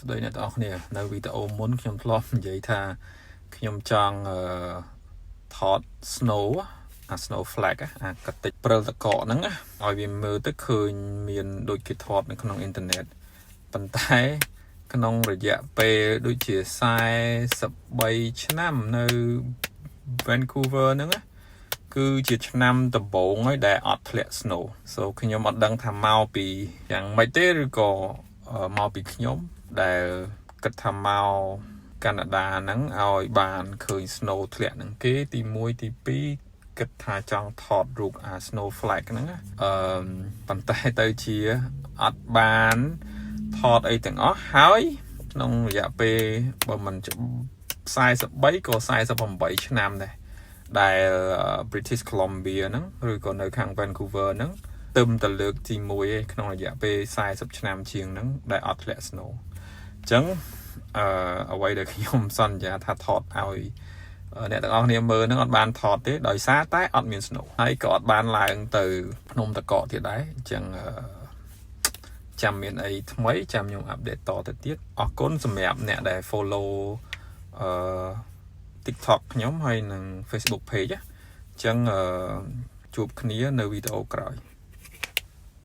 ស្ដីអ្នកទាំងអស់គ្នានៅវីដេអូមុនខ្ញុំធ្លាប់និយាយថាខ្ញុំចង់ថត snow snow flag អាកតិចព្រិលតកកហ្នឹងឲ្យវាមើលទៅឃើញមានដូចគេថតនៅក្នុងអ៊ីនធឺណិតប៉ុន្តែក្នុងរយៈពេលដូចជា43ឆ្នាំនៅ Vancouver ហ្នឹងគឺជាឆ្នាំដំបូងហើយដែលអត់ធ្លាក់ snow so ខ្ញុំអត់ដឹងថាមកពីយ៉ាងម៉េចទេឬក៏មកពីខ្ញុំដែលគិតថាមកកាណាដាហ្នឹងឲ្យបានឃើញ snow ធ្លាក់ហ្នឹងគេទី1ទី2គិតថាចង់ថតរូបអា snow flag ហ្នឹងប៉ុន្តែទៅជាអត់បានថតអីទាំងអស់ហើយក្នុងរយៈពេលបើមិន43ក៏48ឆ្នាំដែរដែល British Columbia ហ្នឹងឬក៏នៅខាង Vancouver ហ្នឹងទឹមតែលើកទី1ឯងក្នុងរយៈពេល40ឆ្នាំជាងហ្នឹងដែលអត់ធ្លាក់ snow អញ្ចឹងអ្វីដែលខ្ញុំសន្យាថាថតឲ្យអ្នកទាំងអស់គ្នាមើលហ្នឹងអត់បានថតទេដោយសារតែអត់មាន snow ហើយក៏អត់បានឡើងទៅភ្នំតកកទៀតដែរអញ្ចឹងចាំមានអីថ្មីចាំខ្ញុំអាប់ដេតតទៅទៀតអរគុណសម្រាប់អ្នកដែល follow TikTok ខ្ញុំហើយនិង Facebook page អញ្ចឹងជួបគ្នានៅវីដេអូក្រោយ